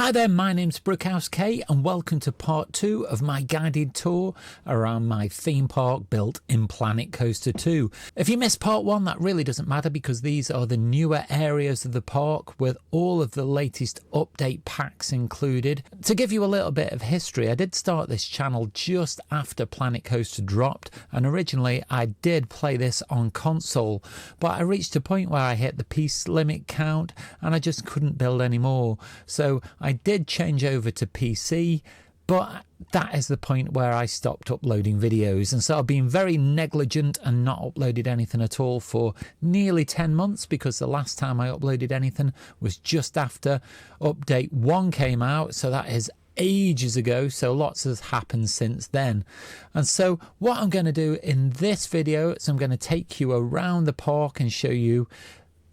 Hi there, my name's BrookhouseK and welcome to part 2 of my guided tour around my theme park built in Planet Coaster 2. If you missed part 1, that really doesn't matter because these are the newer areas of the park with all of the latest update packs included. To give you a little bit of history, I did start this channel just after Planet Coaster dropped, and originally I did play this on console, but I reached a point where I hit the piece limit count and I just couldn't build anymore. So I did change over to PC, but that is the point where I stopped uploading videos, and so I've been very negligent and not uploaded anything at all for nearly 10 months because the last time I uploaded anything was just after update 1 came out, so that is ages ago. So lots has happened since then. And so what I'm going to do in this video is I'm going to take you around the park and show you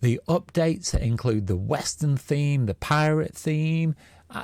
the updates that include the Western theme, the pirate theme,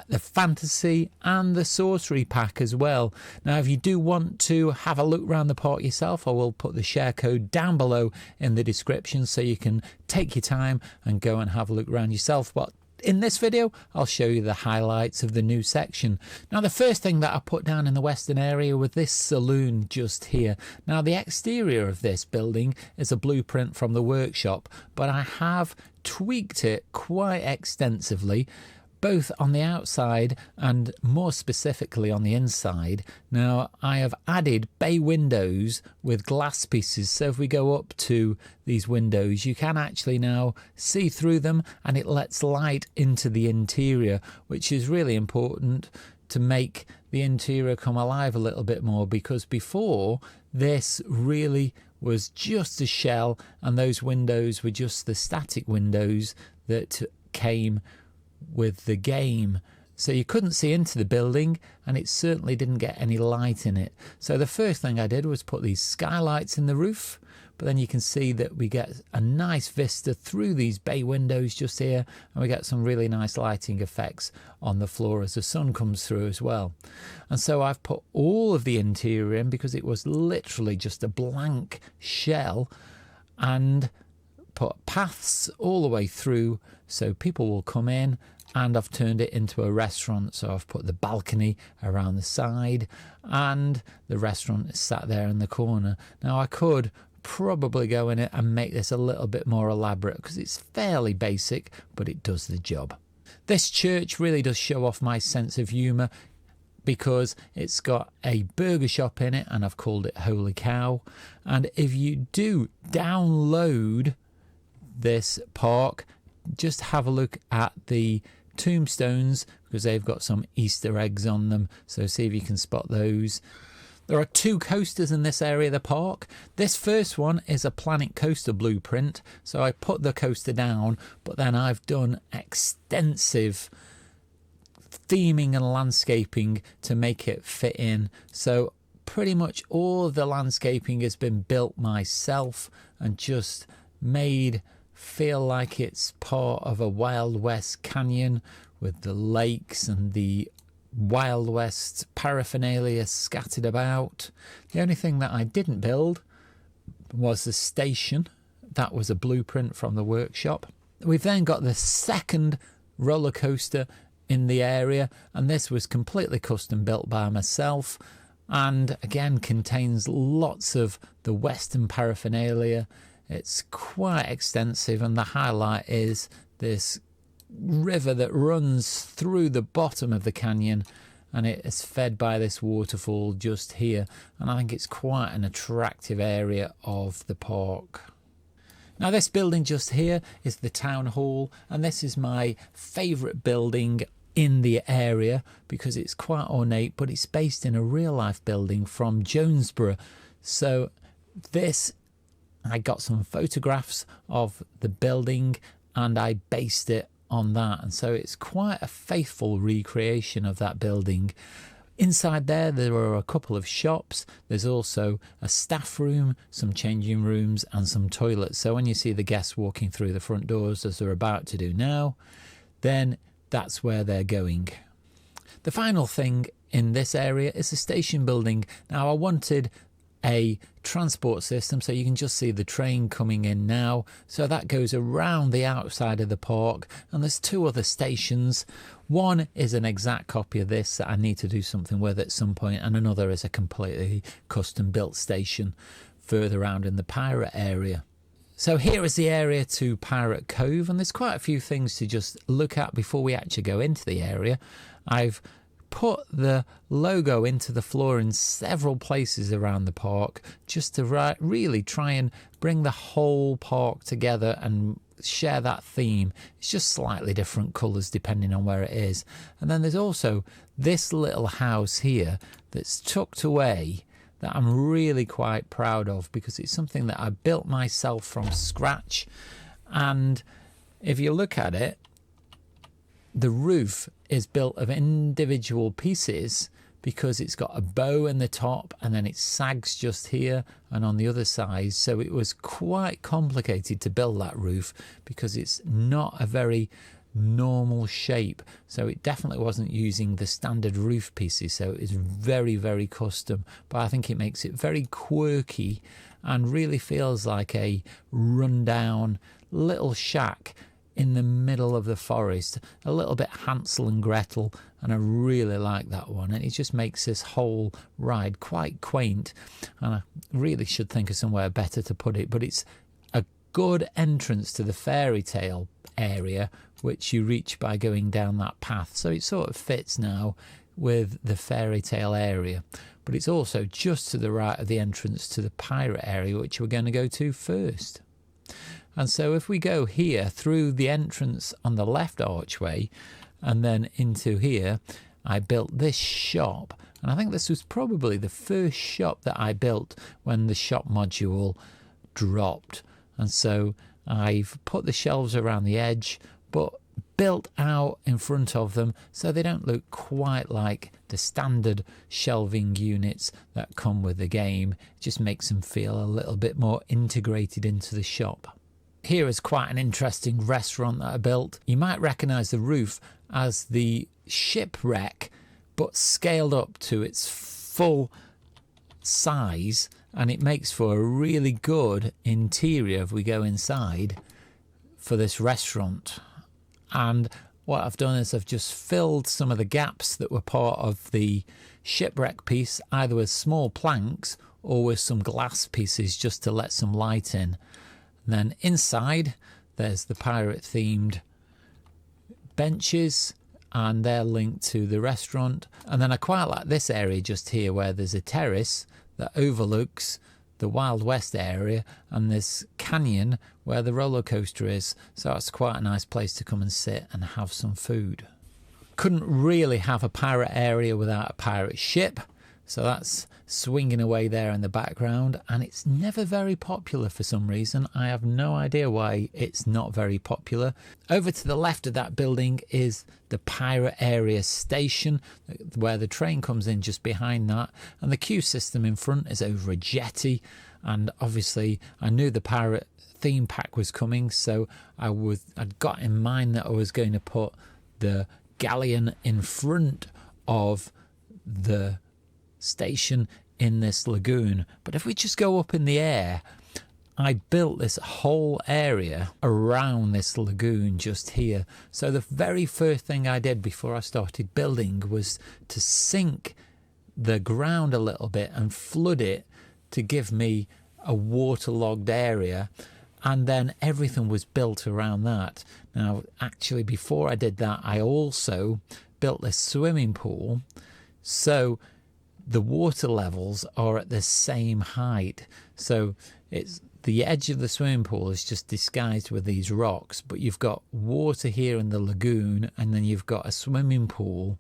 the fantasy and the sorcery pack as well. Now if you do want to have a look around the park yourself, I will put the share code down below in the description so you can take your time and go and have a look around yourself. But in this video, I'll show you the highlights of the new section. Now, the first thing that I put down in the western area was this saloon just here. Now, the exterior of this building is a blueprint from the workshop, but I have tweaked it quite extensively, both on the outside and more specifically on the inside. Now I have added bay windows with glass pieces, so if we go up to these windows you can actually now see through them and it lets light into the interior, which is really important to make the interior come alive a little bit more, because before this really was just a shell and those windows were just the static windows that came with the game, so you couldn't see into the building and it certainly didn't get any light in it. So the first thing I did was put these skylights in the roof, but then you can see that we get a nice vista through these bay windows just here, and we get some really nice lighting effects on the floor as the sun comes through as well. And so I've put all of the interior in because it was literally just a blank shell, and put paths all the way through so people will come in, and I've turned it into a restaurant. So I've put the balcony around the side and the restaurant is sat there in the corner. Now I could probably go in it and make this a little bit more elaborate because it's fairly basic, but it does the job. This church really does show off my sense of humour because it's got a burger shop in it and I've called it Holy Cow. And if you do download this park, just have a look at the tombstones because they've got some Easter eggs on them, so see if you can spot those. There are 2 coasters in this area of the park. This first one is a Planet Coaster blueprint, so I put the coaster down, but then I've done extensive theming and landscaping to make it fit in. So pretty much all of the landscaping has been built myself and just made feel like it's part of a Wild West canyon with the lakes and the Wild West paraphernalia scattered about. The only thing that I didn't build was the station. That was a blueprint from the workshop. We've then got the second roller coaster in the area, and this was completely custom built by myself, and again contains lots of the Western paraphernalia. It's quite extensive, and the highlight is this river that runs through the bottom of the canyon, and it is fed by this waterfall just here, and I think it's quite an attractive area of the park. Now this building just here is the town hall, and this is my favourite building in the area because it's quite ornate, but it's based in a real life building from Jonesborough. So this, I got some photographs of the building and I based it on that, and so it's quite a faithful recreation of that building. Inside there are a couple of shops. There's also a staff room, some changing rooms and some toilets, so when you see the guests walking through the front doors as they're about to do now, then that's where they're going. The final thing in this area is the station building. Now I wanted a transport system, so you can just see the train coming in now. So that goes around the outside of the park, and there's 2 other stations. One is an exact copy of this that I need to do something with at some point, and another is a completely custom built station further around in the pirate area. So here is the area to Pirate Cove, and there's quite a few things to just look at before we actually go into the area. I've put the logo into the floor in several places around the park just to really try and bring the whole park together and share that theme. It's just slightly different colours depending on where it is. And then there's also this little house here that's tucked away that I'm really quite proud of, because it's something that I built myself from scratch. And if you look at it, the roof is built of individual pieces because it's got a bow in the top and then it sags just here and on the other side. So it was quite complicated to build that roof because it's not a very normal shape. So it definitely wasn't using the standard roof pieces. So it's very, very custom. But I think it makes it very quirky and really feels like a rundown little shack in the middle of the forest, a little bit Hansel and Gretel, and I really like that one. And it just makes this whole ride quite quaint, and I really should think of somewhere better to put it, but it's a good entrance to the fairy tale area, which you reach by going down that path. So it sort of fits now with the fairy tale area, but it's also just to the right of the entrance to the pirate area, which we're going to go to first. And so if we go here through the entrance on the left archway and then into here, I built this shop. And I think this was probably the first shop that I built when the shop module dropped. And so I've put the shelves around the edge, but built out in front of them so they don't look quite like the standard shelving units that come with the game. It just makes them feel a little bit more integrated into the shop. Here is quite an interesting restaurant that I built. You might recognise the roof as the shipwreck, but scaled up to its full size, and it makes for a really good interior if we go inside for this restaurant. And what I've done is I've just filled some of the gaps that were part of the shipwreck piece, either with small planks or with some glass pieces just to let some light in. And then inside, there's the pirate-themed benches, and they're linked to the restaurant. And then I quite like this area just here where there's a terrace that overlooks the Wild West area and this canyon where the roller coaster is. So it's quite a nice place to come and sit and have some food. Couldn't really have a pirate area without a pirate ship. So that's swinging away there in the background, and it's never very popular for some reason. I have no idea why it's not very popular. Over to the left of that building is the pirate area station, where the train comes in just behind that, and the queue system in front is over a jetty. And obviously I knew the pirate theme pack was coming, so I'd got in mind that I was going to put the galleon in front of the station in this lagoon. But if we just go up in the air, I built this whole area around this lagoon just here. So the very first thing I did before I started building was to sink the ground a little bit and flood it to give me a waterlogged area, and then everything was built around that. Now actually before I did that, I also built this swimming pool, so the water levels are at the same height. So it's the edge of the swimming pool is just disguised with these rocks, but you've got water here in the lagoon, and then you've got a swimming pool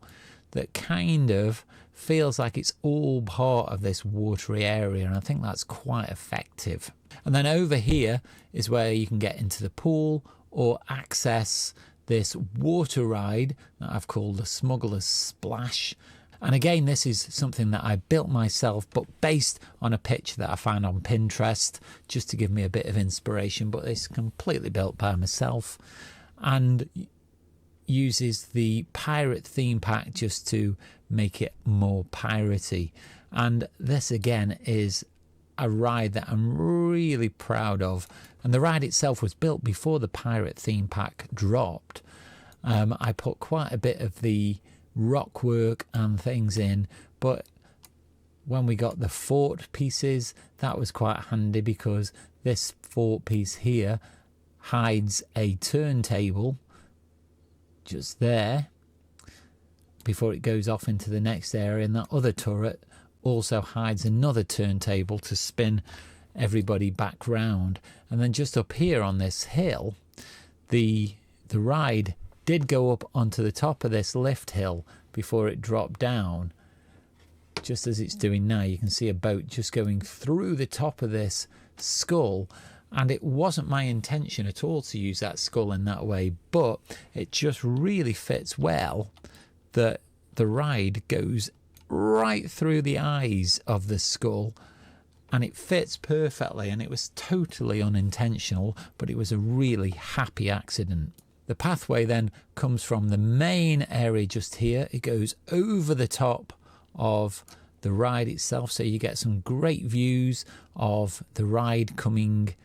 that kind of feels like it's all part of this watery area, and I think that's quite effective. And then over here is where you can get into the pool or access this water ride that I've called the Smuggler's Splash. And again, this is something that I built myself, but based on a picture that I found on Pinterest, just to give me a bit of inspiration. But it's completely built by myself and uses the pirate theme pack just to make it more piratey. And this again is a ride that I'm really proud of. And the ride itself was built before the Pirate theme pack dropped. I put quite a bit of the rock work and things in, but when we got the fort pieces, that was quite handy because this fort piece here hides a turntable just there before it goes off into the next area, and that other turret also hides another turntable to spin everybody back round. And then just up here on this hill, the ride did go up onto the top of this lift hill before it dropped down, just as it's doing now. You can see a boat just going through the top of this skull, and it wasn't my intention at all to use that skull in that way, but it just really fits well that the ride goes right through the eyes of the skull, and it fits perfectly, and it was totally unintentional, but it was a really happy accident. The pathway then comes from the main area just here. It goes over the top of the ride itself, so you get some great views of the ride coming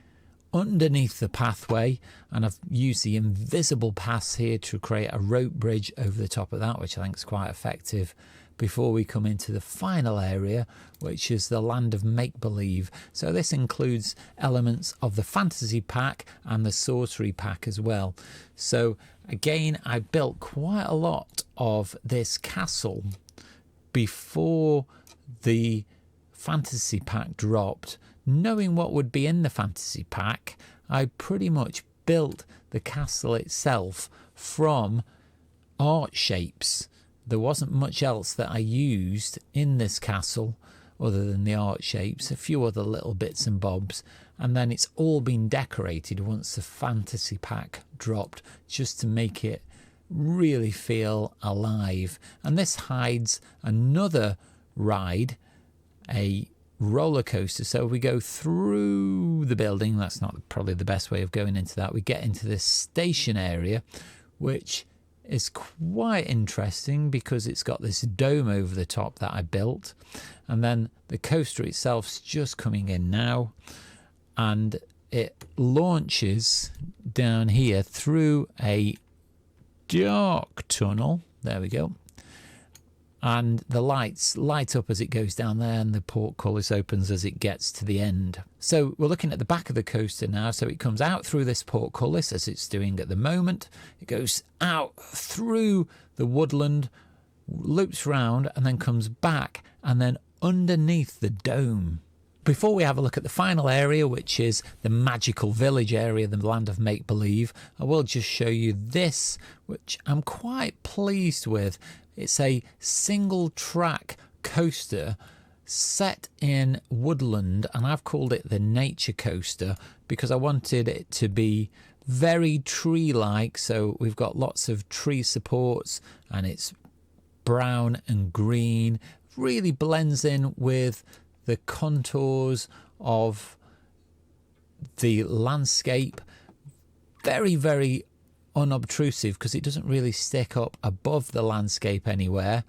underneath the pathway, and I've used the invisible pass here to create a rope bridge over the top of that, which I think is quite effective, before we come into the final area, which is the land of make-believe. So this includes elements of the fantasy pack and the sorcery pack as well. So again, I built quite a lot of this castle before the fantasy pack dropped. Knowing what would be in the fantasy pack, I pretty much built the castle itself from art shapes. There wasn't much else that I used in this castle other than the art shapes, a few other little bits and bobs, and then it's all been decorated once the fantasy pack dropped, just to make it really feel alive. And this hides another ride, a roller coaster. So we go through the building. That's not probably the best way of going into that. We get into this station area, which is quite interesting because it's got this dome over the top that I built, and then the coaster itself's just coming in now, and it launches down here through a dark tunnel. There we go. And the lights light up as it goes down there, and the portcullis opens as it gets to the end. So we're looking at the back of the coaster now. So it comes out through this portcullis as it's doing at the moment. It goes out through the woodland, loops round, and then comes back and then underneath the dome. Before we have a look at the final area, which is the magical village area, the land of make-believe, I will just show you this, which I'm quite pleased with. It's a single track coaster set in woodland, and I've called it the nature coaster because I wanted it to be very tree-like. So we've got lots of tree supports, and it's brown and green, really blends in with the contours of the landscape. Very, very unobtrusive because it doesn't really stick up above the landscape anywhere,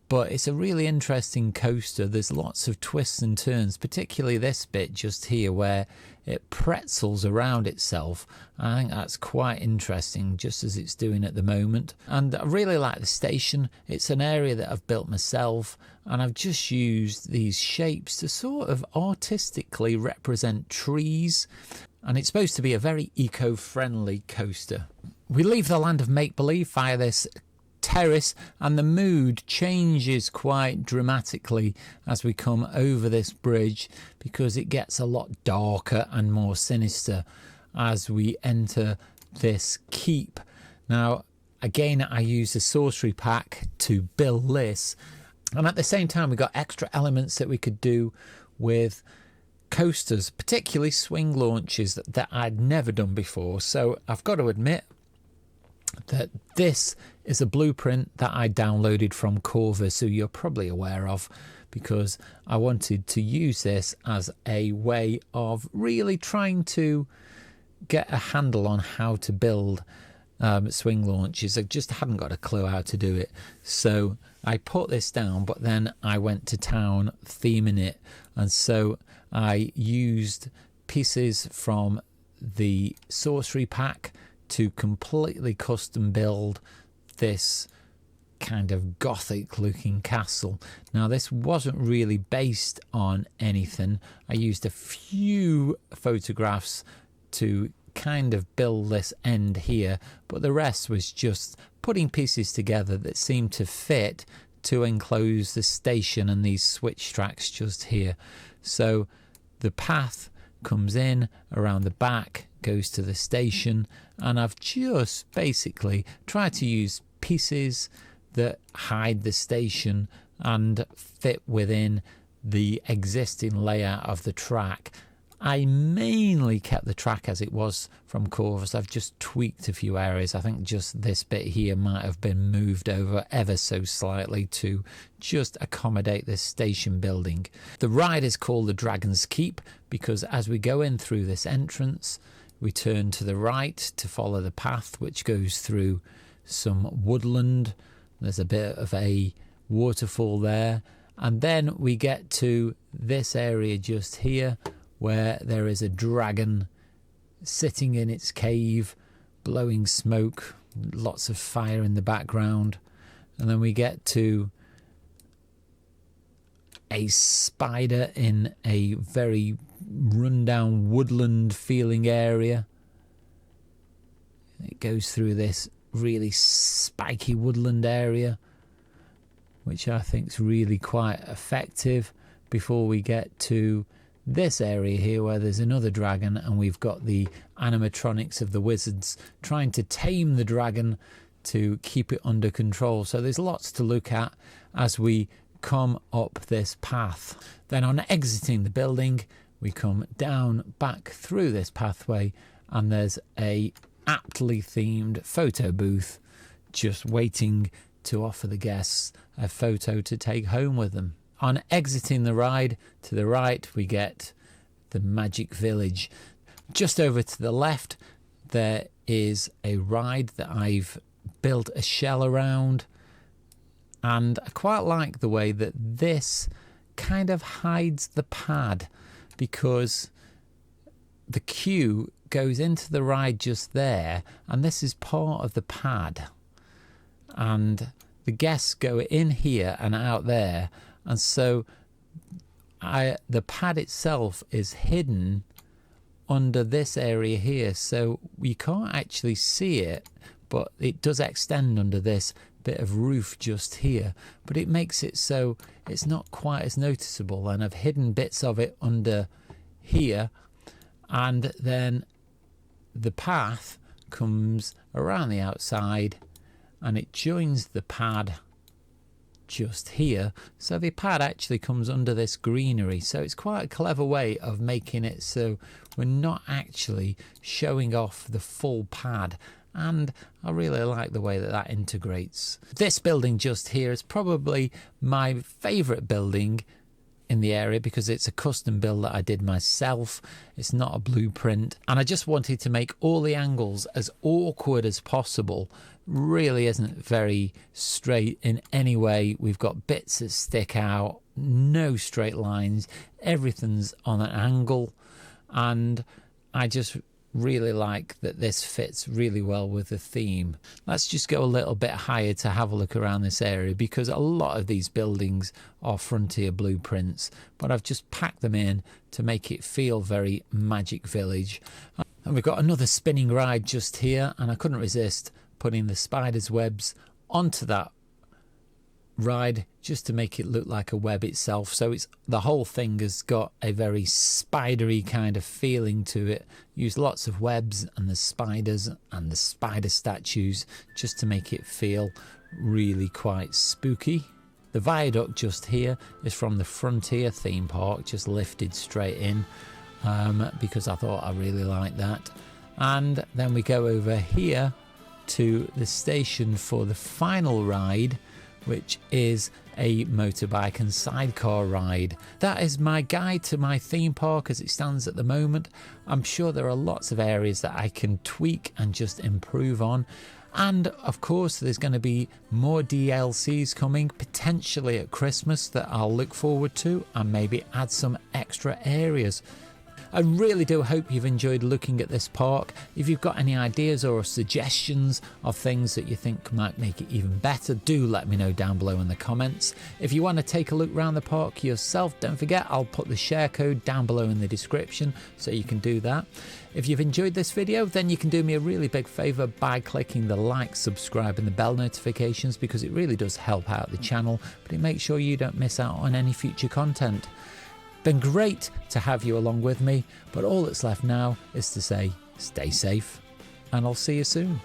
but it's a really interesting coaster. There's lots of twists and turns, particularly this bit just here where it pretzels around itself. I think that's quite interesting, just as it's doing at the moment. And I really like the station. It's an area that I've built myself, and I've just used these shapes to sort of artistically represent trees, and it's supposed to be a very eco-friendly coaster. We leave the land of make-believe via this terrace, and the mood changes quite dramatically as we come over this bridge because it gets a lot darker and more sinister as we enter this keep. Now, again, I use the sorcery pack to build this, and at the same time we got extra elements that we could do with coasters, particularly swing launches that I'd never done before. So I've got to admit that this is a blueprint that I downloaded from Corvus, who you're probably aware of, because I wanted to use this as a way of really trying to get a handle on how to build swing launches. I just hadn't got a clue how to do it, so I put this down, but then I went to town theming it, and so I used pieces from the Sorcery Pack to completely custom build this kind of gothic looking castle. Now this wasn't really based on anything. I used a few photographs to kind of build this end here, but the rest was just putting pieces together that seemed to fit to enclose the station and these switch tracks just here. So the path comes in around the back, goes to the station, and I've just basically tried to use pieces that hide the station and fit within the existing layout of the track. I mainly kept the track as it was from Corvus. I've just tweaked a few areas. I think just this bit here might have been moved over ever so slightly to just accommodate this station building. The ride is called the Dragon's Keep because as we go in through this entrance, we turn to the right to follow the path which goes through some woodland. There's a bit of a waterfall there, and then we get to this area just here where there is a dragon sitting in its cave, blowing smoke, lots of fire in the background. And then we get to a spider in a very rundown woodland feeling area. It goes through this really spiky woodland area, which I think is really quite effective, before we get to this area here where there's another dragon, and we've got the animatronics of the wizards trying to tame the dragon to keep it under control. So there's lots to look at as we come up this path. Then on exiting the building, we come down back through this pathway, and there's a aptly themed photo booth just waiting to offer the guests a photo to take home with them. On exiting the ride, to the right we get the Magic Village. Just over to the left there is a ride that I've built a shell around, and I quite like the way that this kind of hides the pad, because the queue goes into the ride just there, and this is part of the pad, and the guests go in here and out there, and so the pad itself is hidden under this area here, so you can't actually see it, but it does extend under this bit of roof just here, but it makes it so it's not quite as noticeable, and I've hidden bits of it under here, and then the path comes around the outside and it joins the pad just here, so the pad actually comes under this greenery. So it's quite a clever way of making it so we're not actually showing off the full pad, and I really like the way that that integrates. This building just here is probably my favourite building in the area because it's a custom build that I did myself. It's not a blueprint, and I just wanted to make all the angles as awkward as possible. Really isn't very straight in any way. We've got bits that stick out, no straight lines, everything's on an angle, and I just really like that this fits really well with the theme. Let's just go a little bit higher to have a look around this area, because a lot of these buildings are Frontier blueprints, but I've just packed them in to make it feel very Magic Village. And we've got another spinning ride just here, and I couldn't resist putting the spider's webs onto that ride just to make it look like a web itself. So it's the whole thing has got a very spidery kind of feeling to it. Use lots of webs and the spiders and the spider statues just to make it feel really quite spooky. The viaduct just here is from the Frontier theme park, just lifted straight in because I thought I really liked that. And then we go over here to the station for the final ride, which is a motorbike and sidecar ride. That is my guide to my theme park as it stands at the moment. I'm sure there are lots of areas that I can tweak and just improve on. And of course there's going to be more DLCs coming, potentially at Christmas, that I'll look forward to, and maybe add some extra areas. I really do hope you've enjoyed looking at this park. If you've got any ideas or suggestions of things that you think might make it even better, do let me know down below in the comments. If you want to take a look around the park yourself, don't forget I'll put the share code down below in the description so you can do that. If you've enjoyed this video, then you can do me a really big favour by clicking the like, subscribe and the bell notifications, because it really does help out the channel, but it makes sure you don't miss out on any future content. Been great to have you along with me, but all that's left now is to say stay safe, and I'll see you soon.